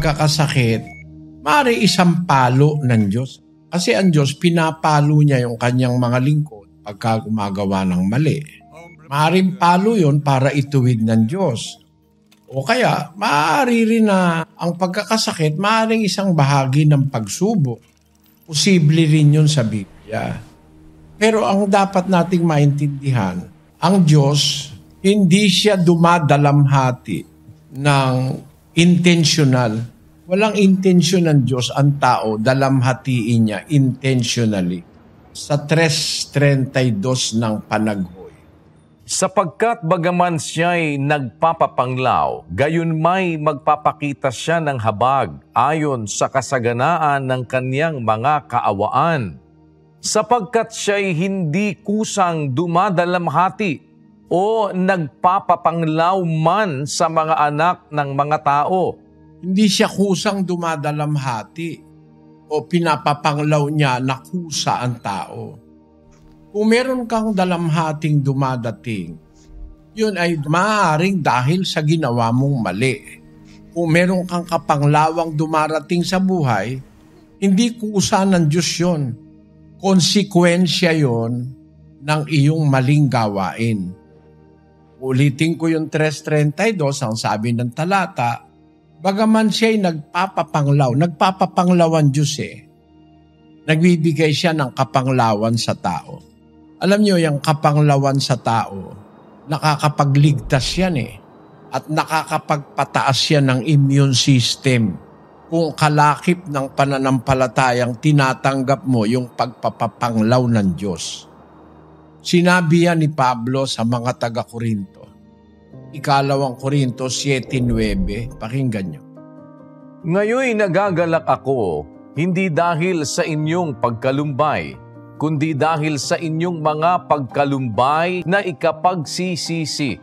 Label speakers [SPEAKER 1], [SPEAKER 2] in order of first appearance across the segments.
[SPEAKER 1] pagkakasakit, maaari isang palo ng Diyos. Kasi ang Diyos, pinapalo niya yung kanyang mga lingkod pagka gumagawa ng mali. Maaaring palo yun para ituwid ng Diyos. O kaya, maaari rin na ang pagkakasakit, maaaring isang bahagi ng pagsubok. Posible rin yun sa Biblia. Pero ang dapat nating maintindihan, ang Diyos, hindi siya dumadalamhati ng intentional. Walang intensyon ng Diyos ang tao, dalamhatiin niya intentionally. Sa 3:32 ng panaghoy.
[SPEAKER 2] Sapagkat bagaman siya'y nagpapapanglaw, gayon may magpapakita siya ng habag ayon sa kasaganaan ng kaniyang mga kaawaan. Sapagkat siya'y hindi kusang dumadalamhati o nagpapapanglaw man sa mga anak ng mga tao.
[SPEAKER 1] Hindi siya kusang dumadalamhati o pinapapanglaw niya na kusa ang tao. Kung meron kang dalamhating dumadating, yun ay maaaring dahil sa ginawa mong mali. Kung meron kang kapanglawang dumarating sa buhay, hindi kusa ng Diyos yun. Konsekwensya yun ng iyong maling gawain. Ulitin ko yung 3:32, ang sabi ng talata, bagaman siya'y nagpapapanglaw ang Diyos nagbibigay siya ng kapanglawan sa tao. Alam niyo, yung kapanglawan sa tao, nakakapagligtas yan at nakakapagpataas yan ng immune system. Kung kalakip ng pananampalatayang tinatanggap mo yung pagpapapanglaw ng Diyos. Sinabi yan ni Pablo sa mga taga-Korinto. 2 Korinto 7:9, pakinggan niyo.
[SPEAKER 2] Ngayoy nagagalak ako, hindi dahil sa inyong pagkalumbay, kundi dahil sa inyong mga pagkalumbay na ikapagsisisi,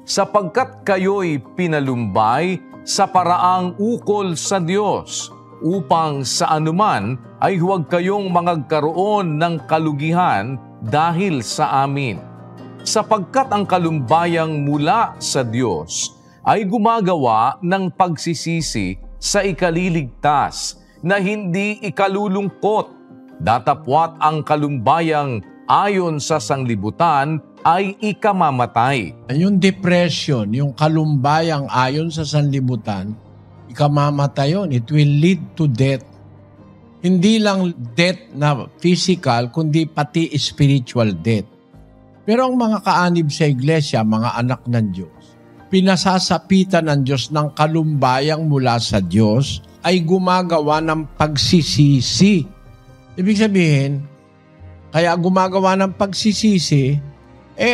[SPEAKER 2] sapagkat kayo'y pinalumbay sa paraang ukol sa Diyos, upang sa anuman ay huwag kayong magkaroon ng kalugihan dahil sa amin. Sapagkat ang kalumbayang mula sa Diyos ay gumagawa ng pagsisisi sa ikaliligtas na hindi ikalulungkot. Datapwat ang kalumbayang ayon sa sanglibutan ay ikamamatay.
[SPEAKER 1] Yung depression, yung kalumbayang ayon sa sanlibutan, ikamamatay yun. It will lead to death. Hindi lang death na physical, kundi pati spiritual death. Pero ang mga kaanib sa iglesia, mga anak ng Diyos, pinasasapitan ng Diyos ng kalumbayang mula sa Diyos ay gumagawa ng pagsisisi. Ibig sabihin, kaya gumagawa ng pagsisisi,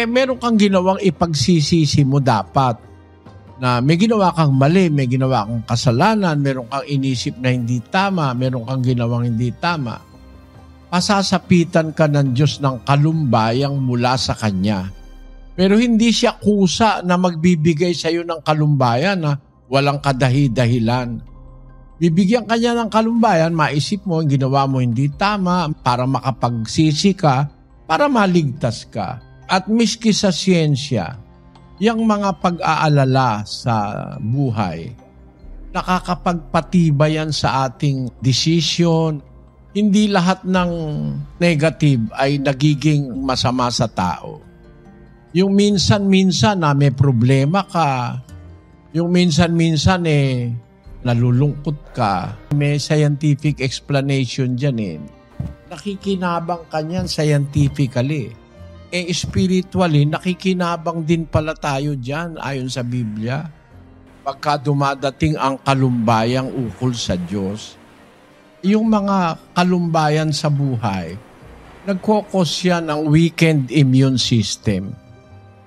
[SPEAKER 1] meron kang ginawang ipagsisisi mo dapat. Na may ginawa kang mali, may ginawa kang kasalanan, meron kang inisip na hindi tama, meron kang ginawang hindi tama. Pasasapitan ka ng Diyos ng kalumbayang mula sa Kanya. Pero hindi siya kusa na magbibigay sa iyo ng kalumbayan na walang kadahi-dahilan. Bibigyan ka niya ng kalumbayan, maisip mo, ginawa mo hindi tama para makapagsisi ka, para maligtas ka. At miski sa siyensya, yung mga pag-aalala sa buhay, nakakapagpatibay yan sa ating decision. Hindi lahat ng negative ay nagiging masama sa tao. Yung minsan-minsan na may problema ka, yung minsan-minsan nalulungkot ka, may scientific explanation dyan Nakikinabang ka niyan scientifically. Spiritually, nakikinabang din pala tayo dyan ayon sa Biblia. Pagka dumadating ang kalumbayang ukol sa Diyos, yung mga kalumbayan sa buhay, nagkokos yan ng weakened immune system.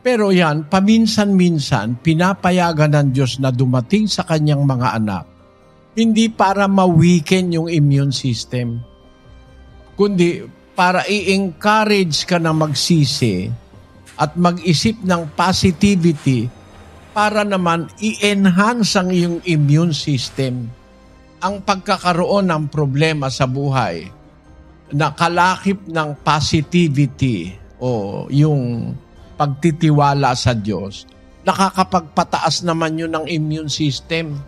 [SPEAKER 1] Pero yan, paminsan-minsan, pinapayagan ng Diyos na dumating sa kanyang mga anak, hindi para ma-weaken yung immune system, kundi para i-encourage ka na magsisi at mag-isip ng positivity para naman i-enhance ang iyong immune system. Ang pagkakaroon ng problema sa buhay na kalakip ng positivity o yung pagtitiwala sa Diyos, nakakapagpataas naman yun ng immune system.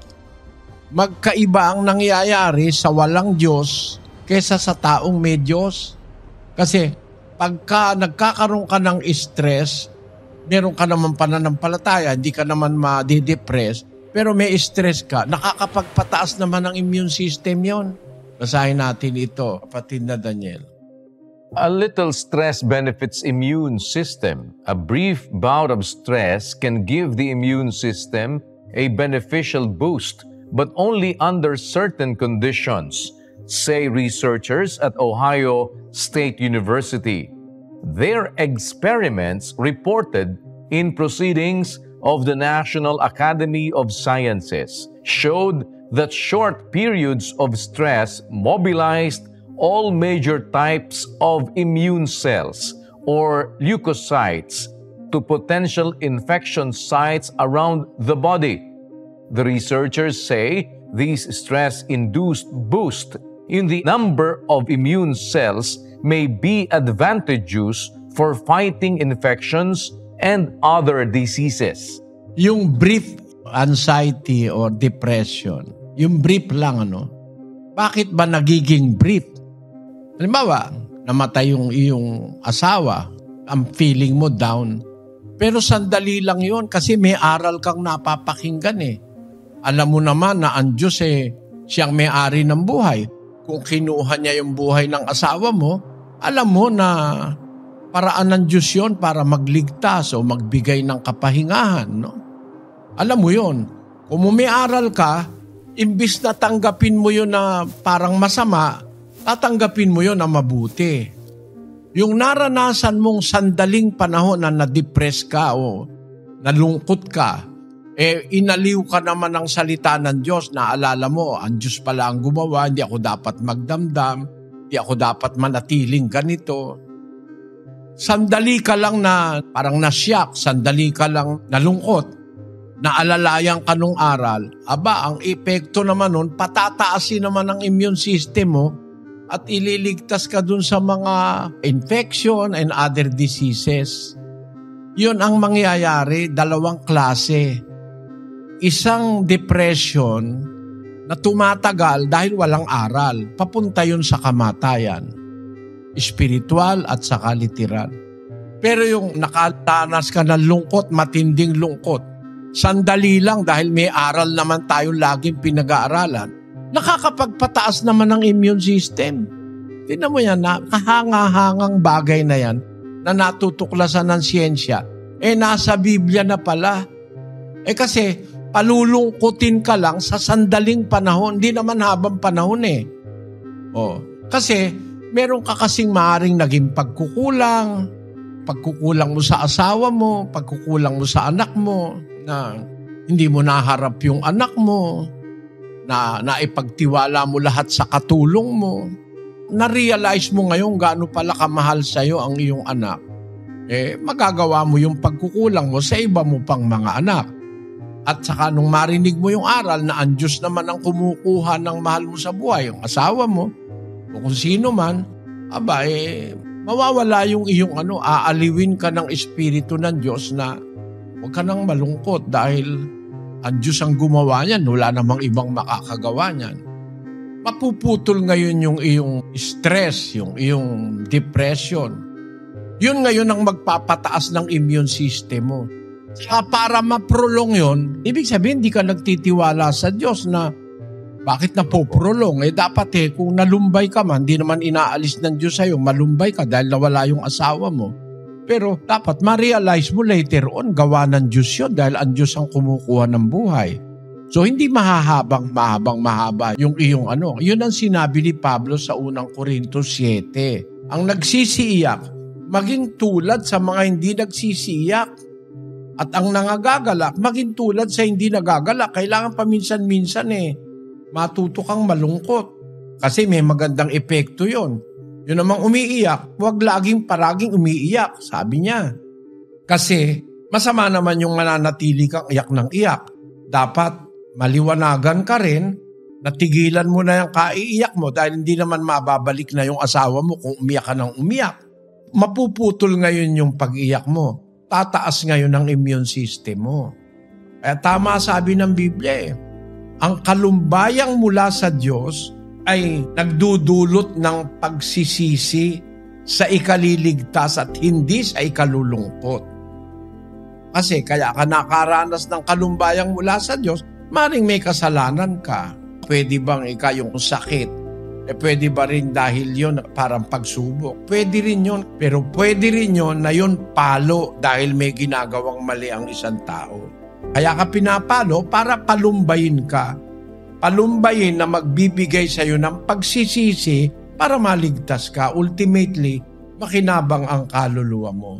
[SPEAKER 1] magkaiba ang nangyayari sa walang Diyos kesa sa taong may Diyos. Kasi pagka nagkakaroon ka ng stress, meron ka naman pananampalataya, hindi ka naman ma-depress, pero may stress ka, nakakapagpataas naman ang immune system yon. Basahin natin ito, kapatid na Daniel.
[SPEAKER 2] A little stress benefits immune system. A brief bout of stress can give the immune system a beneficial boost, but only under certain conditions, say researchers at Ohio State University. Their experiments reported in proceedings of the National Academy of Sciences showed that short periods of stress mobilized all major types of immune cells or leukocytes to potential infection sites around the body. The researchers say these stress-induced boost in the number of immune cells may be advantageous for fighting infections and other diseases.
[SPEAKER 1] Yung brief anxiety or depression, yung brief lang bakit ba nagiging brief? Halimbawa, namatay yung iyong asawa, ang feeling mo down. Pero sandali lang yun kasi may aral kang napapakinggan eh. Alam mo naman na ang Diyos siyang may-ari ng buhay. Kung kinuha niya yung buhay ng asawa mo, alam mo na paraan ng Diyos yun para magligtas o magbigay ng kapahingahan. No? Alam mo yun. Kung may aral ka, imbis na tanggapin mo yun na parang masama, tatanggapin mo yun na mabuti. Yung naranasan mong sandaling panahon na na-depress ka o nalungkot ka, inaliw ka naman ng salita ng Diyos na alala mo, ang Diyos pala ang gumawa, hindi ako dapat magdamdam, hindi ako dapat manatiling ganito. Sandali ka lang na parang nasyak, sandali ka lang nalungkot, naalalayan ka nung aral, ang epekto naman nun, patataasin naman ang immune system mo at ililigtas ka dun sa mga infection and other diseases. Yun ang mangyayari, dalawang klase. Isang depression na tumatagal dahil walang aral, papunta yun sa kamatayan. Spiritual at saka literal. Pero yung nakatanas ka ng lungkot, matinding lungkot, sandali lang dahil may aral naman tayong laging pinag-aaralan, nakakapagpataas naman ng immune system. Tingnan mo yan, kahanga-hangang bagay na yan na natutuklasan ng siyensya, nasa Biblia na pala. Kasi palulungkutin ka lang sa sandaling panahon, hindi naman habang panahon Kasi meron ka kasing maaring naging pagkukulang mo sa asawa mo, pagkukulang mo sa anak mo, na hindi mo naharap yung anak mo, na naipagtiwala mo lahat sa katulong mo. Na-realize mo ngayon gaano pala kamahal sa'yo ang iyong anak. Magagawa mo yung pagkukulang mo sa iba mo pang mga anak. At saka nung marinig mo yung aral na ang Diyos naman ang kumukuha ng mahal mo sa buhay, yung asawa mo, o kung sino man, mawawala yung iyong aaliwin ka ng Espiritu ng Diyos na huwag ka nang malungkot dahil ang Diyos ang gumawa niyan, wala namang ibang makakagawa niyan. Mapuputol ngayon yung iyong stress, yung iyong depression. Yun ngayon ang magpapataas ng immune system mo. Para ma-prolong yun, ibig sabihin, hindi ka nagtitiwala sa Diyos na bakit napoprolong? Dapat kung nalumbay ka man, hindi naman inaalis ng Diyos sa'yo, malumbay ka dahil nawala yung asawa mo. Pero dapat ma-realize mo later on, gawa ng Diyos yun dahil ang Diyos ang kumukuha ng buhay. So hindi mahaba yung iyong Yun ang sinabi ni Pablo sa unang Korintos 7. Ang nagsisiiyak, maging tulad sa mga hindi nagsisiiyak. At ang nangagagalak, maging tulad sa hindi nagagalak. Kailangan paminsan-minsan matuto kang malungkot. Kasi may magandang epekto yon. Yun namang umiiyak, huwag laging paraging umiiyak, sabi niya. Kasi masama naman yung mananatili kang iyak ng iyak. Dapat maliwanagan ka rin, natigilan mo na yung kaiiyak mo dahil hindi naman mababalik na yung asawa mo kung umiyak ka ng umiyak. Mapuputol ngayon yung pag-iyak mo. Tataas ngayon ang immune system mo. Kaya tama sabi ng Biblia Ang kalumbayang mula sa Diyos ay nagdudulot ng pagsisisi sa ikaliligtas at hindi sa ikalulungkot. Kasi kaya ka nakaranas ng kalumbayang mula sa Diyos, maring may kasalanan ka. Pwede bang yung sakit? Pwede ba rin dahil yun parang pagsubok? Pwede rin yun. Pero pwede rin yun na yun palo dahil may ginagawang mali ang isang tao. Kaya ka pinapalo para palumbayin ka. Palumbayin na magbibigay sa iyo ng pagsisisi para maligtas ka. Ultimately, makinabang ang kaluluwa mo.